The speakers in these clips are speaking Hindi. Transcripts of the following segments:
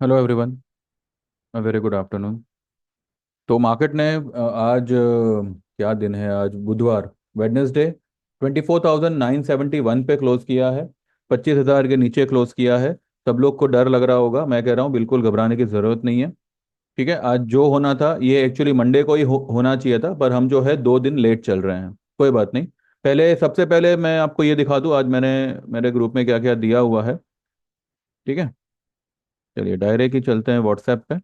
Hello everyone. Very good afternoon. तो मार्केट ने आज क्या दिन है, आज बुधवार, वेडनेसडे, 24,971 पे क्लोज किया है। 25,000 के नीचे क्लोज किया है। सब लोग को डर लग रहा होगा, मैं कह रहा हूँ बिल्कुल घबराने की ज़रूरत नहीं है। ठीक है, आज जो होना था ये एक्चुअली मंडे को ही होना चाहिए था, पर हम जो है 2 दिन लेट चल रहे हैं। कोई बात नहीं। पहले सबसे पहले मैं आपको ये दिखा दूँ आज मैंने मेरे ग्रुप में क्या क्या दिया हुआ है। ठीक है, चलिए डायरे की चलते हैं व्हाट्सएप पे।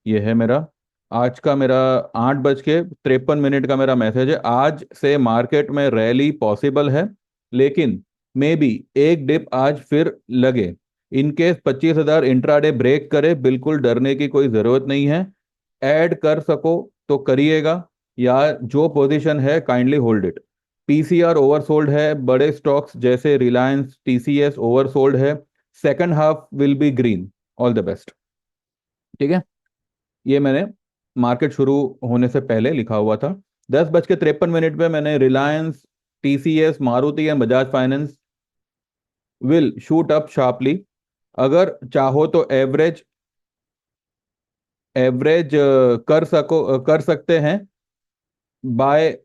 ये है मेरा आज का मेरा 8:53 का मेरा मैसेज है। आज से मार्केट में रैली पॉसिबल है, लेकिन मे बी एक डिप आज फिर लगे। इनकेस 25,000 इंट्राडे ब्रेक करे, बिल्कुल डरने की कोई ज़रूरत नहीं है। ऐड कर सको तो करिएगा, या जो पोजीशन है kindly hold it. PCR oversold है, बड़े स्टॉक्स जैसे रिलायंस टीसीएस ओवरसोल्ड है। Second half will be green. All the best. ठीक है, ये मैंने मार्केट शुरू होने से पहले लिखा हुआ था। 10:53 पे मैंने Reliance, TCS, Maruti and Bajaj finance will shoot up sharply. अगर चाहो तो एवरेज एवरेज कर सकते हैं बाय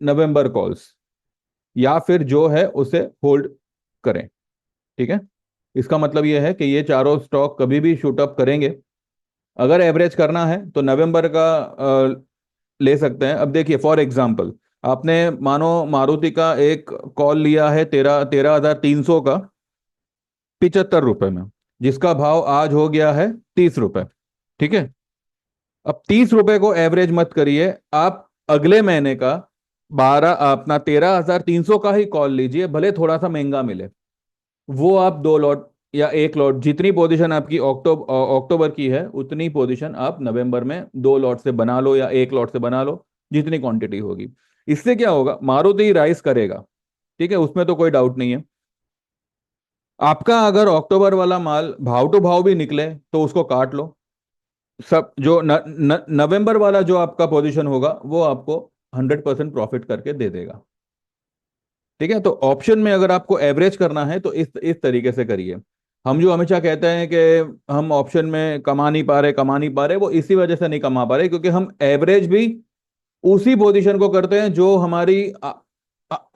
नवंबर कॉल्स, या फिर जो है उसे होल्ड करें। ठीक है, इसका मतलब यह है कि ये चारों स्टॉक कभी भी शूट अप करेंगे। अगर एवरेज करना है तो नवंबर का ले सकते हैं। अब देखिए, फॉर एग्जांपल, आपने मानो मारुति का एक कॉल लिया है 13,300 का, 75 रुपए में, जिसका भाव आज हो गया है 30 रुपए। ठीक है, अब 30 रुपए को एवरेज मत करिए आप। अगले महीने का 13,300 का ही कॉल लीजिए, भले थोड़ा सा महंगा मिले। वो आप 2 लॉट या 1 लॉट, जितनी पोजीशन आपकी अक्टूबर की है उतनी पोजीशन आप नवंबर में 2 लॉट से बना लो या 1 लॉट से बना लो, जितनी क्वांटिटी होगी। इससे क्या होगा, मारुति राइस करेगा। ठीक है, उसमें तो कोई डाउट नहीं है। आपका अगर अक्टूबर वाला माल भाव टू भाव भी निकले तो उसको काट लो। सब जो नवंबर वाला जो आपका पोजीशन होगा वो आपको 100% प्रॉफिट करके दे देगा। ठीक है, तो ऑप्शन में अगर आपको एवरेज करना है तो इस तरीके से करिए। हम जो हमेशा कहते हैं कि हम ऑप्शन में कमा नहीं पा रहे, वो इसी वजह से नहीं कमा पा रहे क्योंकि हम एवरेज भी उसी पोजीशन को करते हैं जो हमारी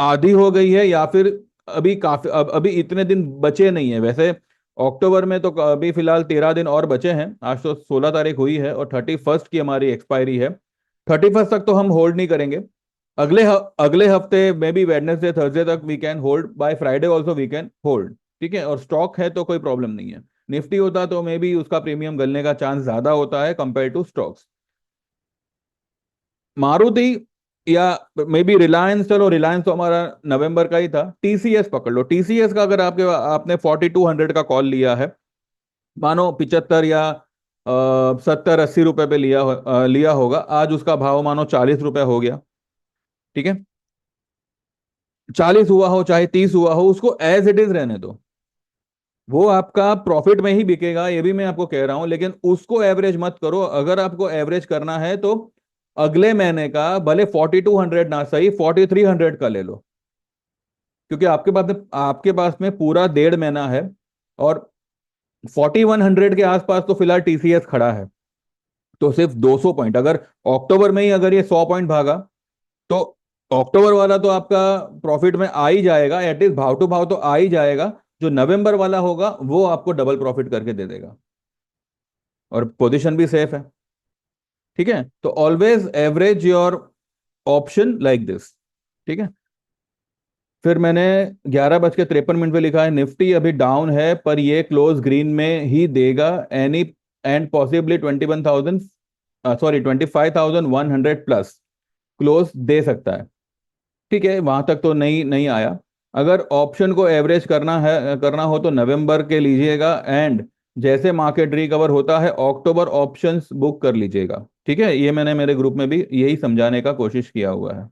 आधी हो गई है, या फिर अभी काफी अभी इतने दिन बचे नहीं है। वैसे अक्टूबर में तो अभी फिलहाल 13 दिन और बचे हैं। आज तो 16 तारीख हुई है और 31 की हमारी एक्सपायरी है। 31 तक तो हम होल्ड नहीं करेंगे। अगले हफ्ते में भी वेडनेसडे थर्सडे तक we can hold, by Friday also we can hold. ठीक है, और स्टॉक है तो कोई प्रॉब्लम नहीं है। निफ्टी होता तो मे बी उसका प्रीमियम गलने का चांस ज्यादा होता है कंपेयर टू स्टॉक्स। मारुति या मे बी रिलायंस, चलो रिलायंस तो हमारा नवंबर का ही था। टीसीएस पकड़ लो। टीसीएस का अगर आपने 4200 का कॉल लिया है, मानो 75 या 70-80 रुपए पे लिया होगा, आज उसका भाव मानो 40 रुपए हो गया। ठीक है, 40 हुआ हो चाहे 30 हुआ हो, उसको एज इट इज रहने दो। वो आपका प्रॉफिट में ही बिकेगा, ये भी मैं आपको कह रहा हूं, लेकिन उसको एवरेज मत करो। अगर आपको एवरेज करना है तो अगले महीने का भले 4200 ना सही, 4300 का ले लो, क्योंकि आपके पास में पूरा 1.5 महीना है। और 4100 के आसपास तो फिलहाल टीसीएस खड़ा है। तो सिर्फ 200 पॉइंट, अगर अक्टूबर में ही अगर ये 100 पॉइंट भागा तो अक्टूबर वाला तो आपका प्रॉफिट में आ ही जाएगा, एटलीस्ट भाव टू भाव तो आ ही जाएगा। जो नवंबर वाला होगा वो आपको डबल प्रॉफिट करके दे देगा, और पोजीशन भी सेफ है। ठीक है, तो always average your option like this. ठीक है, फिर मैंने 11:53 पे लिखा है निफ्टी अभी डाउन है, पर ये क्लोज ग्रीन में ही देगा। Any and possibly 21,000, sorry 25,100 plus close दे सकता है। ठीक है, वहां तक तो नहीं नहीं आया। अगर ऑप्शन को एवरेज करना हो तो नवंबर के लीजिएगा, एंड जैसे मार्केट रिकवर होता है अक्टूबर ऑप्शंस बुक कर लीजिएगा। ठीक है, ये मैंने मेरे ग्रुप में भी यही समझाने का कोशिश किया हुआ है।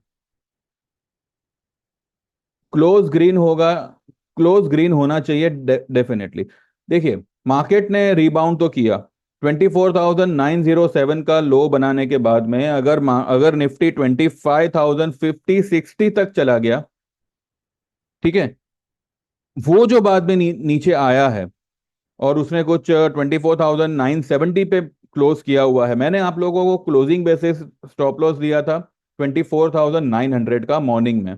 क्लोज ग्रीन होगा, क्लोज ग्रीन होना चाहिए डेफिनेटली। देखिए, मार्केट ने रिबाउंड तो किया। 24,907 का लो बनाने के बाद में अगर निफ्टी 25,050-60 तक चला गया, ठीक है, वो जो बाद में नीचे आया है, और उसने कुछ 24,970 पे क्लोज किया हुआ है। मैंने आप लोगों को क्लोजिंग बेसिस स्टॉप लॉस दिया था 24,900 का मॉर्निंग में।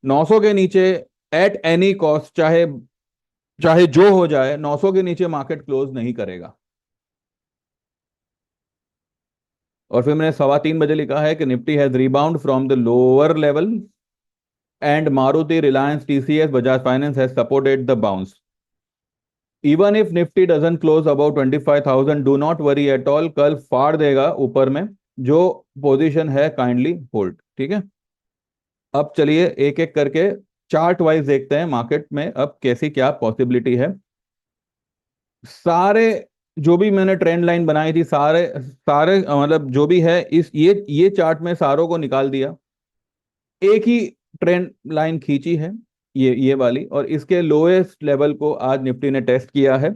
900 के नीचे एट एनी कॉस्ट, चाहे चाहे जो हो जाए, 900 के नीचे मार्केट क्लोज नहीं करेगा। और फिर मैंने 3:15 लिखा है कि Nifty has rebound from the lower level and Maruti, Reliance, TCS, Bajaj finance has supported the bounce. Even if Nifty doesn't close about 25,000, do not worry at all, कल फाड़ देगा ऊपर में। जो पोजीशन है काइंडली होल्ड, ठीक है। अब चलिए एक एक करके चार्ट वाइज देखते हैं मार्केट में अब कैसी क्या पॉसिबिलिटी है। सारे जो भी मैंने ट्रेंड लाइन बनाई थी, सारे सारे मतलब जो भी है इस ये चार्ट में सारों को निकाल दिया। एक ही ट्रेंड लाइन खींची है, ये वाली, और इसके लोएस्ट लेवल को आज निफ्टी ने टेस्ट किया है।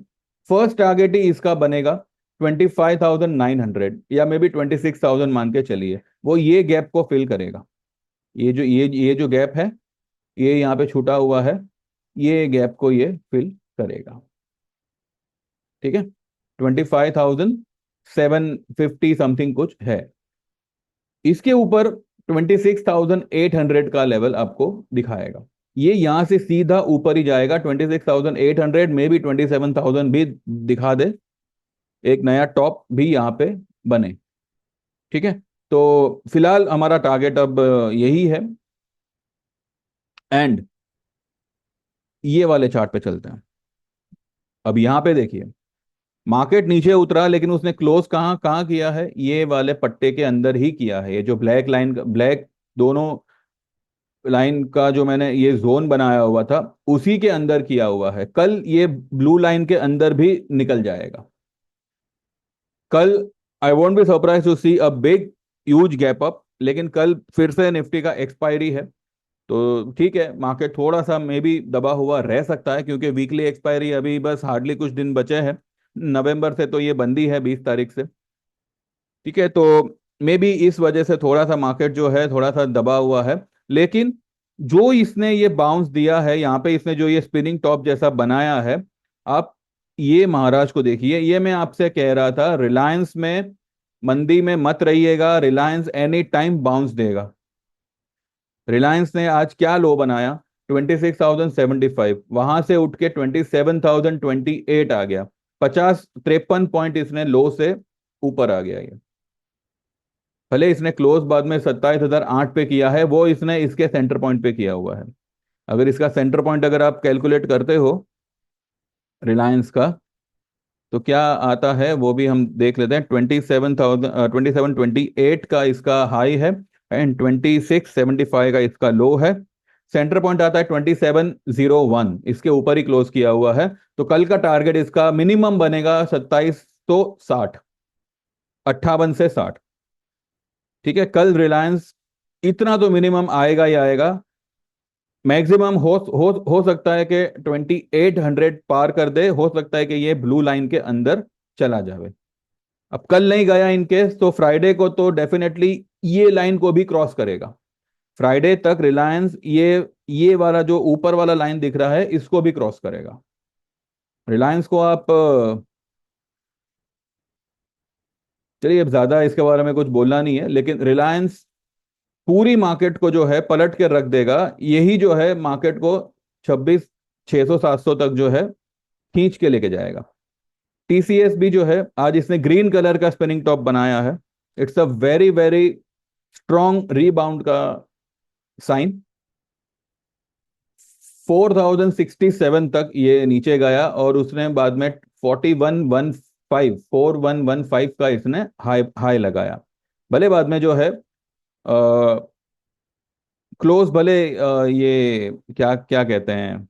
फर्स्ट टारगेट ही इसका बनेगा 25,900 या मे बी 26,000 मान के चलिए। वो ये गैप को फिल करेगा। ये जो गैप है, ये यहाँ पे छूटा हुआ है, ये गैप को ये फिल करेगा, ठीक है। 25,750 समथिंग कुछ है। इसके ऊपर 26,800 का लेवल आपको दिखाएगा। ये यहां से सीधा ऊपर ही जाएगा 26,800, में भी 27,000 भी दिखा दे, एक नया टॉप भी यहाँ पे बने, ठीक है। तो फिलहाल हमारा टारगेट अब यही है। एंड ये वाले चार्ट पे चलते हैं। अब यहाँ पे देखिए, मार्केट नीचे उतरा लेकिन उसने क्लोज कहाँ कहाँ किया है, ये वाले पट्टे के अंदर ही किया है। ये जो ब्लैक लाइन, ब्लैक दोनों लाइन का जो मैंने ये जोन बनाया हुआ था, उसी के अंदर किया हुआ है। कल ये ब्लू लाइन के अंदर भी निकल जाएगा। कल I won't be surprise to see a big huge gap up. लेकिन कल फिर से निफ्टी का एक्सपायरी है, तो ठीक है, मार्केट थोड़ा सा मे बी दबा हुआ रह सकता है, क्योंकि वीकली एक्सपायरी अभी बस हार्डली कुछ दिन बचे हैं। नवंबर से तो ये बंदी है, 20 तारीख से, ठीक है। तो मे बी इस वजह से थोड़ा सा मार्केट जो है थोड़ा सा दबा हुआ है। लेकिन जो इसने ये बाउंस दिया है यहाँ पे, इसने जो ये स्पिनिंग टॉप जैसा बनाया है, आप ये महाराज को देखिए। ये मैं आपसे कह रहा था, रिलायंस में मंदी में मत रहिएगा, रिलायंस एनी टाइम बाउंस देगा। रिलायंस ने आज क्या लो बनाया, 26,075, वहां से उठ के 27,028 आ गया। 53 पॉइंट इसने लो से ऊपर आ गया ये। भले इसने क्लोज बाद में 27,008 पे किया है, वो इसने इसके सेंटर पॉइंट पे किया हुआ है। अगर इसका सेंटर पॉइंट अगर आप कैलकुलेट करते हो रिलायंस का, तो क्या आता है वो भी हम देख लेते हैं। 27,2728 का इसका हाई है, एंड 2675 का इसका लो है। सेंटर पॉइंट आता है 2701, इसके ऊपर ही क्लोज किया हुआ है। तो कल का टारगेट इसका मिनिमम बनेगा 2760, 58 से 60, ठीक है। कल रिलायंस इतना तो मिनिमम आएगा ही आएगा। मैक्सिमम हो सकता है कि 2800 पार कर दे, हो सकता है कि ये ब्लू लाइन के अंदर चला जाए। अब कल नहीं गया इन केस, तो फ्राइडे को तो डेफिनेटली ये लाइन को भी क्रॉस करेगा। फ्राइडे तक रिलायंस ये वाला जो ऊपर वाला लाइन दिख रहा है, इसको भी क्रॉस करेगा। रिलायंस को आप चलिए, अब ज्यादा इसके बारे में कुछ बोलना नहीं है, लेकिन रिलायंस पूरी मार्केट को जो है पलट के रख देगा। यही जो है मार्केट को 26,600 700 तक जो है खींच के लेके जाएगा। टीसीएस भी जो है, आज इसने ग्रीन कलर का स्पिनिंग टॉप बनाया है। It's a very very strong rebound का साइन। 4067 तक ये नीचे गया, और उसने बाद में 4115 का इसने हाई हाई लगाया। भले बाद में जो है क्लोज, भले ये क्या क्या कहते हैं,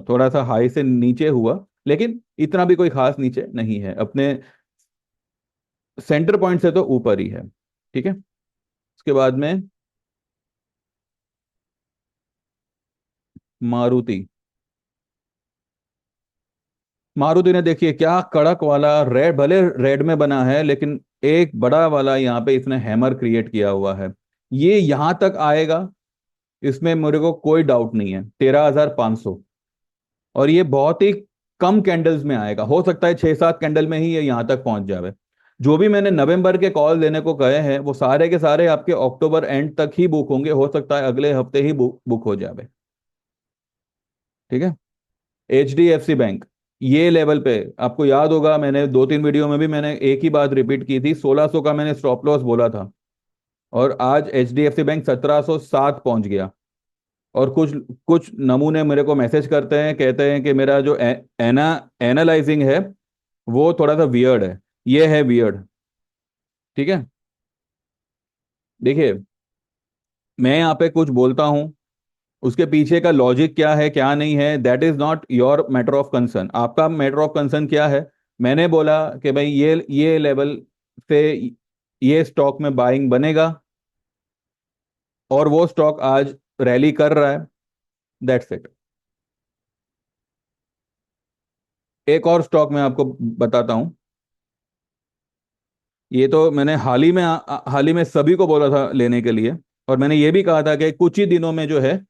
थोड़ा सा हाई से नीचे हुआ, लेकिन इतना भी कोई खास नीचे नहीं है, अपने सेंटर पॉइंट से तो ऊपर ही है, ठीक है। उसके बाद में मारुति। मारुति ने देखिए क्या कड़क वाला रेड, भले रेड में बना है, लेकिन एक बड़ा वाला यहाँ पे इसने हैमर क्रिएट किया हुआ है। ये यहां तक आएगा, इसमें मेरे को कोई डाउट नहीं है, 13,500। और ये बहुत ही कम कैंडल्स में आएगा, हो सकता है 6-7 कैंडल में ही ये यहाँ तक पहुंच जावे। जो भी मैंने नवंबर के कॉल देने को कहे हैं वो सारे के सारे आपके अक्टूबर एंड तक ही बुक होंगे, हो सकता है अगले हफ्ते ही बुक हो जावे। ठीक है। HDFC बैंक ये लेवल पे, आपको याद होगा मैंने 2-3 वीडियो में भी मैंने एक ही बात रिपीट की थी, 1600 का मैंने स्टॉप लॉस बोला था, और आज HDFC बैंक 1707 पहुंच गया। और कुछ कुछ नमूने मेरे को मैसेज करते हैं, कहते हैं कि मेरा जो एनालाइजिंग है वो थोड़ा सा वियर्ड है। ये है वियर्ड। ठीक है। देखिए, मैं यहाँ पे कुछ बोलता हूँ, उसके पीछे का लॉजिक क्या है क्या नहीं है, that is not your matter of concern. आपका मैटर ऑफ कंसर्न क्या है? मैंने बोला कि भाई ये लेवल से ये स्टॉक में बाइंग बनेगा, और वो स्टॉक आज रैली कर रहा है, दैट्स इट। एक और स्टॉक मैं आपको बताता हूँ। ये तो मैंने हाल ही में सभी को बोला था लेने के लिए, और मैंने ये भी कहा था कि कुछ ही दिनों में जो है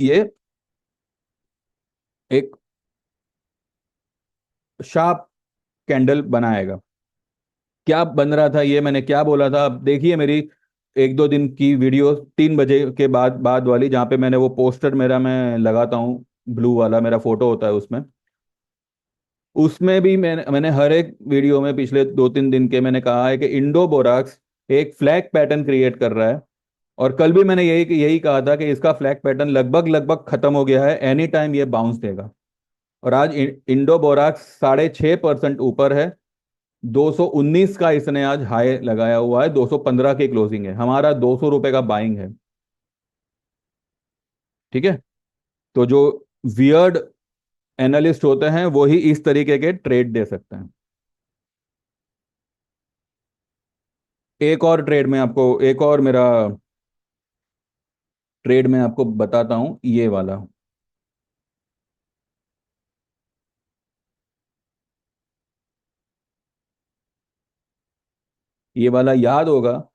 ये एक शार्प कैंडल बनाएगा। क्या बन रहा था ये, मैंने क्या बोला था, अब देखिए मेरी 1-2 दिन की वीडियो 3 बजे के बाद बाद वाली, जहाँ पे मैंने वो पोस्टर मेरा मैं लगाता हूँ, ब्लू वाला मेरा फोटो होता है उसमें। उसमें भी मैंने हर एक वीडियो में पिछले 2-3 दिन के मैंने कहा है कि इंडो बोराक्स एक फ्लैग पैटर्न क्रिएट कर रहा है। और कल भी मैंने यही यही कहा था कि इसका फ्लैग पैटर्न लगभग लगभग खत्म हो गया है, एनी टाइम ये बाउंस देगा। और आज इंडो बोराक्स 6.5% ऊपर है। 219 का इसने आज हाई लगाया हुआ है, 215 की क्लोजिंग है, हमारा 200 रुपए का बाइंग है। ठीक है। तो जो वियर्ड एनालिस्ट होते हैं वो ही इस तरीके के ट्रेड दे सकते हैं। एक और मेरा ट्रेड में आपको बताता हूं, ये वाला। ये वाला याद होगा,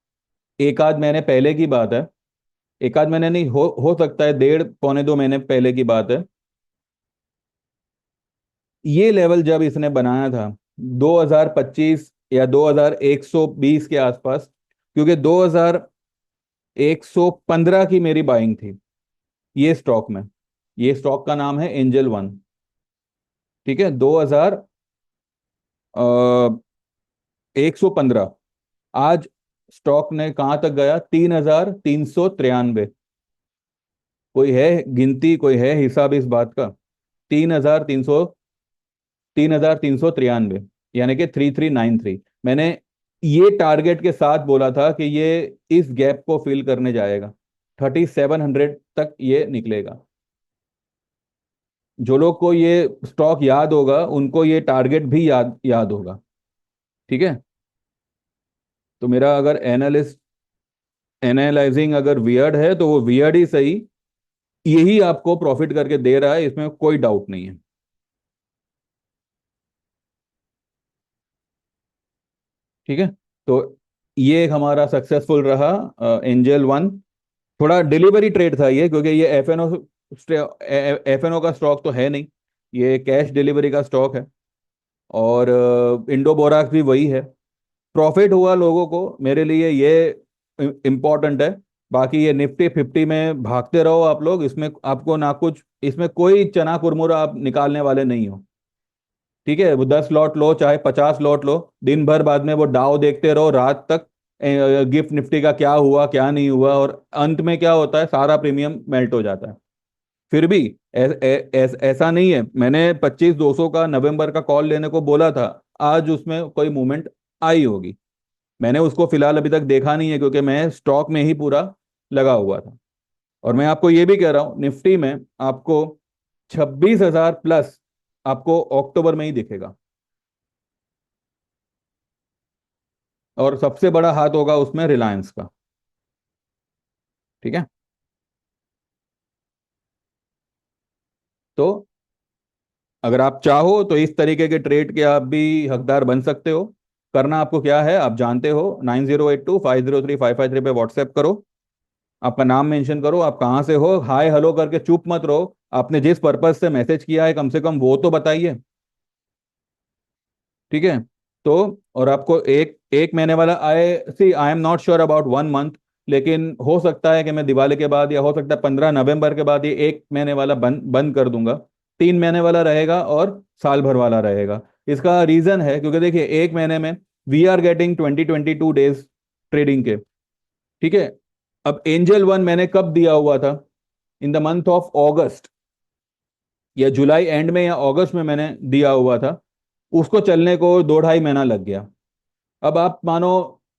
एक आध महीने पहले की बात है, एक आध महीने नहीं, हो सकता है 1.5 पौने 2 महीने पहले की बात है। ये लेवल जब इसने बनाया था 2025 या 2120 के आसपास, क्योंकि 2115 की मेरी बाइंग थी ये स्टॉक में। ये स्टॉक का नाम है एंजल 1। ठीक है। 2115। आज स्टॉक ने कहां तक गया? 3393। कोई है गिनती, कोई है हिसाब इस बात का? 3393, यानी कि 3393। मैंने ये टारगेट के साथ बोला था कि ये इस गैप को फिल करने जाएगा, 3700 तक ये निकलेगा। जो लोग को ये स्टॉक याद होगा उनको ये टारगेट भी याद याद होगा। ठीक है। तो मेरा अगर एनालाइजिंग अगर वियर्ड है तो वो वियर्ड ही सही, यही आपको प्रॉफिट करके दे रहा है, इसमें कोई डाउट नहीं है। ठीक है। तो ये एक हमारा सक्सेसफुल रहा एंजल 1। थोड़ा डिलीवरी ट्रेड था ये, क्योंकि ये एफ एन ओ का स्टॉक तो है नहीं, ये कैश डिलीवरी का स्टॉक है। और इंडो बोराक्स भी वही है। प्रॉफिट हुआ लोगों को, मेरे लिए ये इम्पोर्टेंट है। बाकी ये निफ्टी 50 में भागते रहो आप लोग, इसमें आपको ना कुछ, इसमें कोई चना कुरमुरा आप निकालने वाले नहीं हो। ठीक है। वो 10 लॉट लो चाहे 50 लॉट लो, दिन भर बाद में वो डाव देखते रहो रात तक, गिफ्ट निफ्टी का क्या हुआ क्या नहीं हुआ, और अंत में क्या होता है, सारा प्रीमियम मेल्ट हो जाता है। फिर भी ऐसा नहीं है, मैंने 25-200 का नवंबर का कॉल लेने को बोला था, आज उसमें कोई मूवमेंट आई होगी। मैंने उसको फिलहाल अभी तक देखा नहीं है, क्योंकि मैं स्टॉक में ही पूरा लगा हुआ था। और मैं आपको ये भी कह रहा हूँ, निफ्टी में आपको 26,000 प्लस आपको अक्टूबर में ही दिखेगा, और सबसे बड़ा हाथ होगा उसमें रिलायंस का। ठीक है। तो अगर आप चाहो तो इस तरीके के ट्रेड के आप भी हकदार बन सकते हो। करना आपको क्या है आप जानते हो, 9082503553 पे व्हाट्सएप करो। आपका नाम मेंशन करो, आप कहाँ से हो, हाय हेलो करके चुप मत रहो, आपने जिस पर्पज से मैसेज किया है कम से कम वो तो बताइए। ठीक है। तो और आपको एक एक महीने वाला आए, see I am not sure about 1 month, लेकिन हो सकता है कि मैं दिवाली के बाद, या हो सकता है 15 नवंबर के बाद ये एक महीने वाला बंद बंद कर दूंगा। 3 महीने वाला रहेगा और साल भर वाला रहेगा। इसका रीजन है क्योंकि देखिए एक महीने में we are getting 22 days trading के। ठीक है। अब एंजल वन मैंने कब दिया हुआ था? In the month of August, या जुलाई एंड में या अगस्त में मैंने दिया हुआ था। उसको चलने को 2 ढाई महीना लग गया। अब आप मानो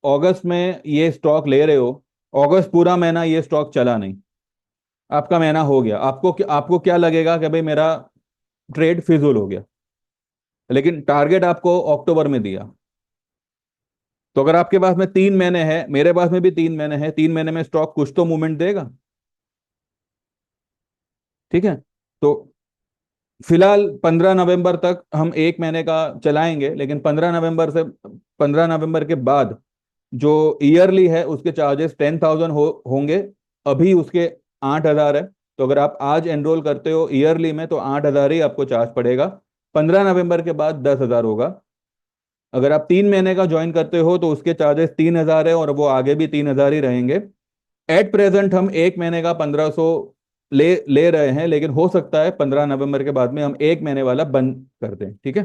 अगस्त में ये स्टॉक ले रहे हो, अगस्त पूरा महीना ये स्टॉक चला नहीं, आपका महीना हो गया, आपको क्या लगेगा कि भाई मेरा ट्रेड फिजूल हो गया। लेकिन टारगेट आपको अक्टूबर में दिया। तो अगर आपके पास में 3 महीने है, मेरे पास में भी 3 महीने है, 3 महीने में स्टॉक कुछ तो मूवमेंट देगा। ठीक है। तो फिलहाल 15 नवंबर तक हम एक महीने का चलाएंगे, लेकिन 15 नवंबर के बाद जो ईयरली है उसके चार्जेस 10,000 होंगे। अभी उसके 8,000 है। तो अगर आप आज एनरोल करते हो ईयरली में तो 8,000 ही आपको चार्ज पड़ेगा। 15 नवंबर के बाद 10,000 होगा। अगर आप 3 महीने का ज्वाइन करते हो तो उसके चार्जेस 3,000 है और वो आगे भी 3,000 ही रहेंगे। एट प्रेजेंट हम एक महीने का 1,500 ले ले रहे हैं, लेकिन हो सकता है 15 नवंबर के बाद में हम एक महीने वाला बंद कर दें। ठीक है।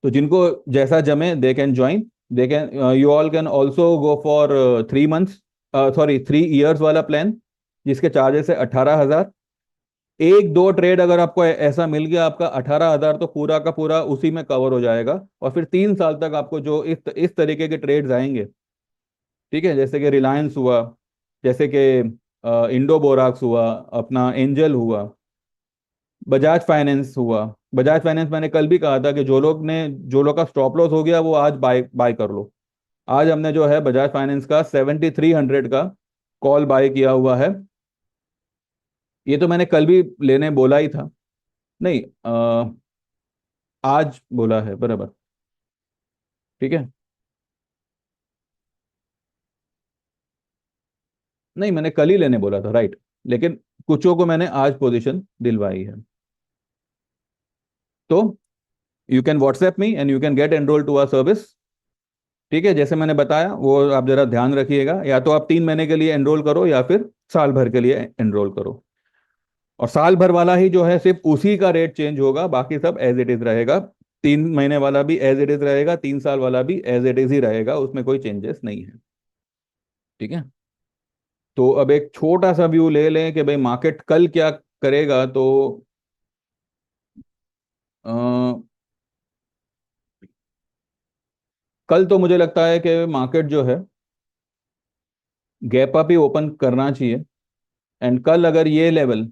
तो जिनको जैसा जमे they can join, they can, you all can also go for 3 months, sorry 3 years वाला प्लान, जिसके चार्जेस है 18,000। एक दो ट्रेड अगर आपको ऐसा मिल गया, आपका 18,000 तो पूरा का पूरा उसी में कवर हो जाएगा। और फिर 3 साल तक आपको जो इस तरीके के ट्रेड्स आएंगे, ठीक है, जैसे कि रिलायंस हुआ, जैसे कि इंडो बोराक्स हुआ, अपना एंजल हुआ, बजाज फाइनेंस हुआ। बजाज फाइनेंस मैंने कल भी कहा था कि जो लोग का स्टॉप लॉस हो गया वो आज बाय बाय कर लो। आज हमने जो है बजाज फाइनेंस का 7,300 का कॉल बाय किया हुआ है। ये तो मैंने कल भी लेने बोला ही था। नहीं, आज बोला है बराबर। ठीक है। नहीं, मैंने कल ही लेने बोला था, राइट। लेकिन कुछों को मैंने आज पोजीशन दिलवाई है। तो you can WhatsApp me and you can get enrol to our service. ठीक है, जैसे मैंने बताया वो आप जरा ध्यान रखिएगा, या तो आप 3 महीने के लिए एनरोल करो या फिर साल भर के लिए एनरोल करो। और साल भर वाला ही जो है सिर्फ उसी का रेट चेंज होगा, बाकी सब एज इट इज रहेगा। 3 महीने वाला भी एज इट इज रहेगा, 3 साल वाला भी एज इट इज ही रहेगा, उसमें कोई चेंजेस नहीं है। ठीक है। तो अब एक छोटा सा व्यू ले लें कि भाई मार्केट कल क्या करेगा। तो अ, कल तो मुझे लगता है कि मार्केट जो है गैप अप ही ओपन करना चाहिए। एंड कल अगर ये लेवल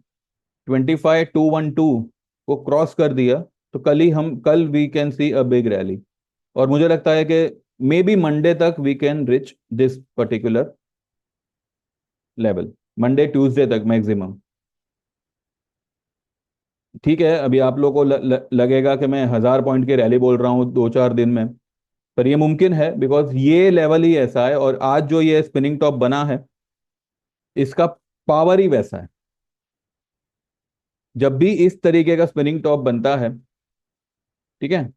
25,212 को क्रॉस कर दिया तो कल we can see a big rally. और मुझे लगता है कि मे बी मंडे तक we can reach this particular level, Monday Tuesday तक मैक्सिमम। ठीक है, अभी आप लोगों को लगेगा कि मैं 1,000 पॉइंट की रैली बोल रहा हूँ 2 4 दिन में, पर ये मुमकिन है बिकॉज ये लेवल ही ऐसा है और आज जो ये स्पिनिंग टॉप बना है इसका पावर ही वैसा है। जब भी इस तरीके का स्पिनिंग टॉप बनता है, ठीक है,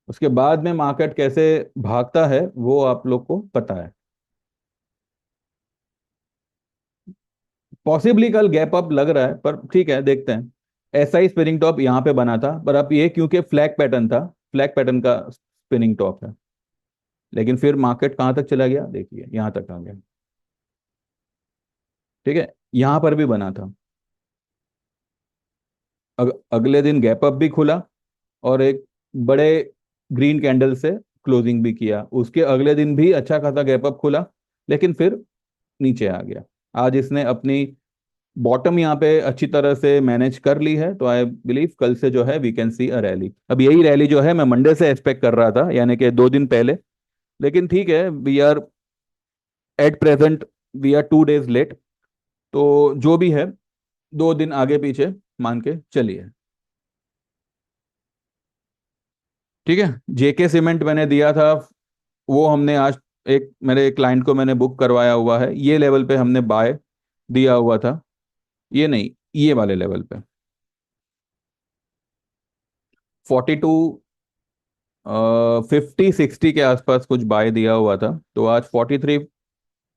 उसके बाद में मार्केट कैसे भागता है वो आप लोग को पता है। पॉसिबली कल गैप अप लग रहा है, पर ठीक है देखते हैं। ऐसा ही स्पिनिंग टॉप यहाँ पे बना था, पर अब ये क्योंकि फ्लैग पैटर्न था, फ्लैग पैटर्न का स्पिनिंग टॉप है। लेकिन फिर मार्केट कहाँ तक चला गया देखिए, यहाँ तक आ गया। ठीक है। यहाँ पर भी बना था। अगले दिन गैप अप भी खुला और एक बड़े ग्रीन कैंडल से क्लोजिंग भी किया, उसके अगले दिन भी अच्छा खासा गैप अप खुला, लेकिन फिर नीचे आ गया। आज इसने अपनी बॉटम यहाँ पे अच्छी तरह से मैनेज कर ली है, तो आई बिलीव कल से जो है we can see a rally. अब यही रैली जो है मैं मंडे से एक्सपेक्ट कर रहा था, यानी कि 2 दिन पहले। लेकिन ठीक है, we are at present, we are 2 days late. तो जो भी है 2 दिन आगे पीछे मान के चलिए। ठीक है। जेके सीमेंट मैंने दिया था, वो हमने आज एक मेरे क्लाइंट को मैंने बुक करवाया हुआ है, ये लेवल पे हमने बाय दिया हुआ था, ये नहीं, ये वाले लेवल पे 42, 50 60 के आसपास कुछ बाय दिया हुआ था, तो आज 43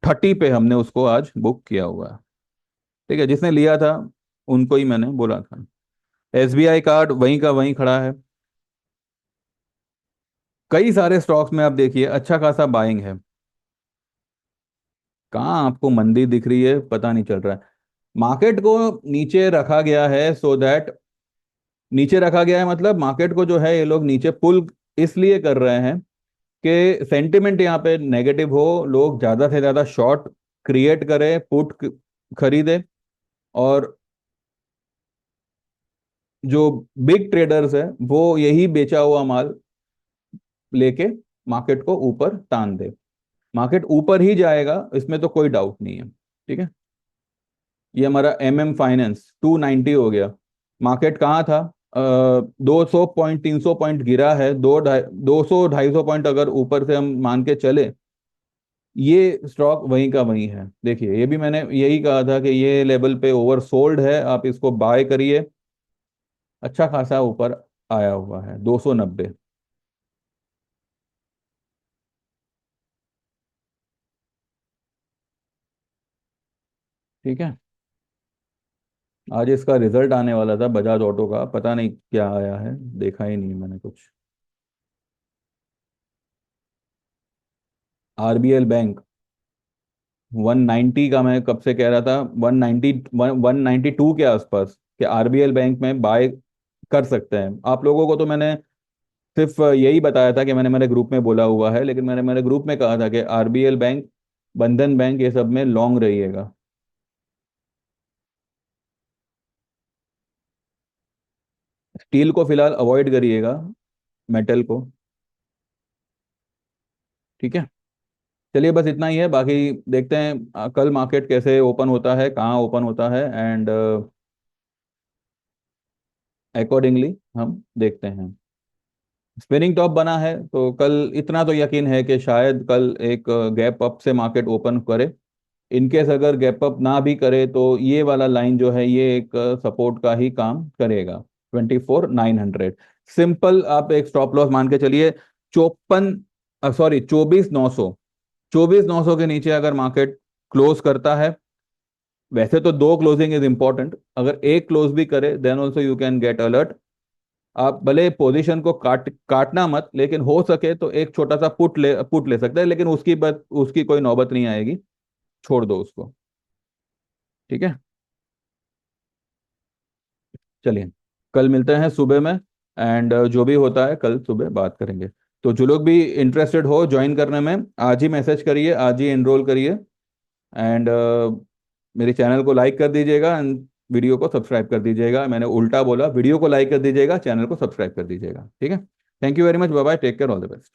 30 पे हमने उसको आज बुक किया हुआ है। ठीक है, जिसने लिया था उनको ही मैंने बोला था। एसबीआई कार्ड वहीं का वहीं खड़ा है। कई सारे स्टॉक्स में आप देखिए अच्छा खासा बाइंग है। कहाँ आपको मंदी दिख रही है, पता नहीं चल रहा है। मार्केट को नीचे रखा गया है सो दैट, नीचे रखा गया है मतलब मार्केट को जो है ये लोग नीचे पुल इसलिए कर रहे हैं कि सेंटिमेंट यहाँ पे नेगेटिव हो, लोग ज्यादा से ज्यादा शॉर्ट क्रिएट करें, पुट खरीदे, और जो बिग ट्रेडर्स है वो यही बेचा हुआ माल लेके मार्केट को ऊपर तान दे। मार्केट ऊपर ही जाएगा, इसमें तो कोई डाउट नहीं है। ठीक है, ये हमारा फाइनेंस 290 हो गया। मार्केट कहाँ था, 200 पॉइंट 300 पॉइंट गिरा है, 200 250 पॉइंट अगर ऊपर से हम मान के चले, ये स्टॉक वहीं का वहीं है। देखिए ये भी मैंने यही कहा था कि ये लेवल पे ओवर सोल्ड है, आप इसको बाय करिए। अच्छा खासा ऊपर आया हुआ है 290। ठीक है, आज इसका रिजल्ट आने वाला था बजाज ऑटो का, पता नहीं क्या आया है, देखा ही नहीं मैंने कुछ। आरबीएल बैंक 190 का मैं कब से कह रहा था, 190 192 के आसपास कि आरबीएल बैंक में बाय कर सकते हैं। आप लोगों को तो मैंने सिर्फ यही बताया था कि मैंने मेरे ग्रुप में बोला हुआ है, लेकिन मैंने मेरे ग्रुप में कहा था कि आरबीएल बैंक, बंधन बैंक, ये सब में लॉन्ग रहिएगा। स्टील को फिलहाल अवॉइड करिएगा, मेटल को। ठीक है, चलिए बस इतना ही है, बाकी देखते हैं कल मार्केट कैसे ओपन होता है, कहाँ ओपन होता है, एंड अकॉर्डिंगली हम देखते हैं। स्पिनिंग टॉप बना है तो कल इतना तो यकीन है कि शायद कल एक गैप अप से मार्केट ओपन करे। इनकेस अगर गैप अप ना भी करे तो ये वाला लाइन जो है ये एक सपोर्ट का ही काम करेगा, 24,900। सिंपल आप एक स्टॉप लॉस मान के चलिए, 24,900, 24,900 के नीचे अगर मार्केट क्लोज करता है, वैसे तो दो क्लोजिंग इज इंपॉर्टेंट, अगर एक क्लोज भी करे then also you can get alert. आप भले पोजीशन को काटना मत, लेकिन हो सके तो एक छोटा सा पुट ले सकते हैं, लेकिन उसकी कोई नौबत नहीं आएगी, छोड़ दो उसको। ठीक है, चलिए कल मिलते हैं सुबह में, एंड जो भी होता है कल सुबह बात करेंगे। तो जो लोग भी इंटरेस्टेड हो ज्वाइन करने में, आज ही मैसेज करिए, आज ही एनरोल करिए, एंड मेरे चैनल को लाइक कर दीजिएगा एंड वीडियो को सब्सक्राइब कर दीजिएगा। मैंने उल्टा बोला, वीडियो को लाइक कर दीजिएगा, चैनल को सब्सक्राइब कर दीजिएगा। ठीक है, thank you very much, bye bye, take care, all the best.